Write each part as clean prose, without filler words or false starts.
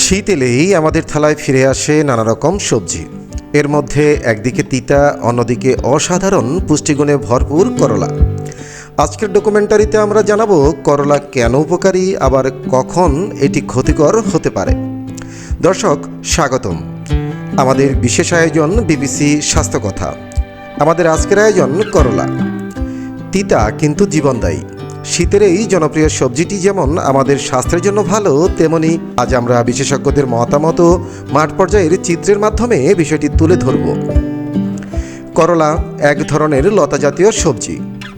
শীত এলেই আমাদের থালায় ফিরে আসে নানা রকম সবজি। এর মধ্যে একদিকে তিতা, অন্যদিকে অসাধারণ পুষ্টিগুণে ভরপুর করলা। আজকের ডকুমেন্টারিতে আমরা জানাবো করলা কেন উপকারী, আবার কখন এটি ক্ষতিকর হতে পারে। দর্শক, স্বাগতম আমাদের বিশেষ আয়োজন বিবিসি স্বাস্থ্য কথা। আমাদের আজকের আয়োজন করলা। তিতা কিন্তু জীবনদায়ী। শীতের এই জনপ্রিয় সবজিটি যেমন আমাদের স্বাস্থ্যের জন্য ভালো, তেমনি আজ আমরা বিশেষজ্ঞদের মতামত ও মাঠ পর্যায়ের চিত্রের মাধ্যমে বিষয়টি তুলে ধরব। করলা এক ধরনের লতা জাতীয় সবজি।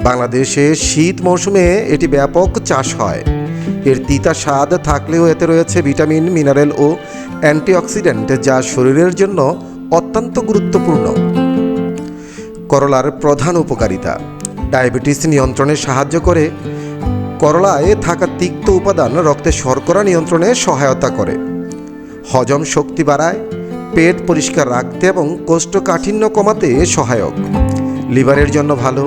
বাংলাদেশে শীত মৌসুমে এটি ব্যাপক চাষ হয়। এর তিতা স্বাদ থাকলেও এতে রয়েছে ভিটামিন, মিনারেল ও অ্যান্টিঅক্সিডেন্ট, যা শরীরের জন্য অত্যন্ত গুরুত্বপূর্ণ। করলার প্রধান উপকারিতা: ডায়াবেটিস নিয়ন্ত্রণে সাহায্য করে। করলায় থাকা তিক্ত উপাদান রক্তে শর্করা নিয়ন্ত্রণে সহায়তা করে। হজম শক্তি বাড়ায়, পেট পরিষ্কার রাখতে এবং কোষ্ঠকাঠিন্য কমাতে সহায়ক। লিভারের জন্য ভালো,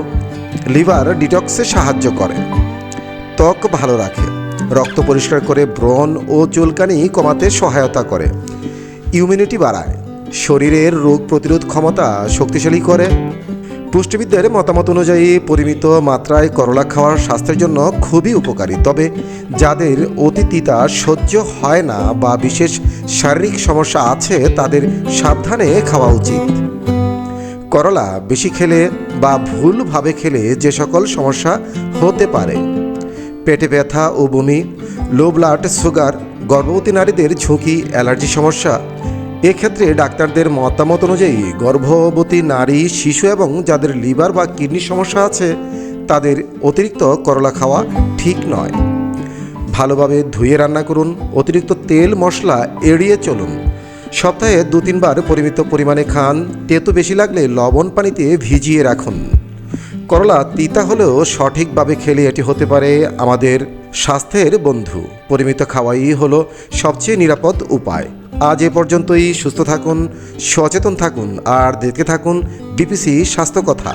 লিভার ডিটক্সে সাহায্য করে। ত্বক ভালো রাখে, রক্ত পরিষ্কার করে ব্রণ ও চুলকানি কমাতে সহায়তা করে। ইমিউনিটি বাড়ায়, শরীরের রোগ প্রতিরোধ ক্ষমতা শক্তিশালী করে। পুষ্টিবিদদের মতামত অনুযায়ী পরিমিত মাত্রায় করলা খাওয়া স্বাস্থ্যের জন্য খুবই উপকারী, তবে যাদের অতি তিতা সহ্য হয় না বা বিশেষ শারীরিক সমস্যা আছে তাদের সাবধানে খাওয়া উচিত। করলা বেশি খেলে বা ভুলভাবে খেলে যে সকল সমস্যা হতে পারে: পেটে ব্যথা ও বমি, লো ব্লাড সুগার, গর্ভবতী নারীদের ঝুঁকি, অ্যালার্জি সমস্যা। এক্ষেত্রে ডাক্তারদের মতামত অনুযায়ী গর্ভবতী নারী, শিশু এবং যাদের লিভার বা কিডনির সমস্যা আছে তাদের অতিরিক্ত করলা খাওয়া ঠিক নয়। ভালোভাবে ধুয়ে রান্না করুন, অতিরিক্ত তেল মশলা এড়িয়ে চলুন। সপ্তাহে 2-3 বার পরিমিত পরিমাণে খান। তেতো বেশি লাগলে লবণ পানিতে ভিজিয়ে রাখুন। করলা তিতা হলেও সঠিকভাবে খেলে এটি হতে পারে আমাদের স্বাস্থ্যের বন্ধু। পরিমিত খাওয়াই হলো সবচেয়ে নিরাপদ উপায়। আজ এ পর্যন্তই। সুস্থ থাকুন, সচেতন থাকুন আর দেখতে থাকুন বিবিসি স্বাস্থ্য কথা।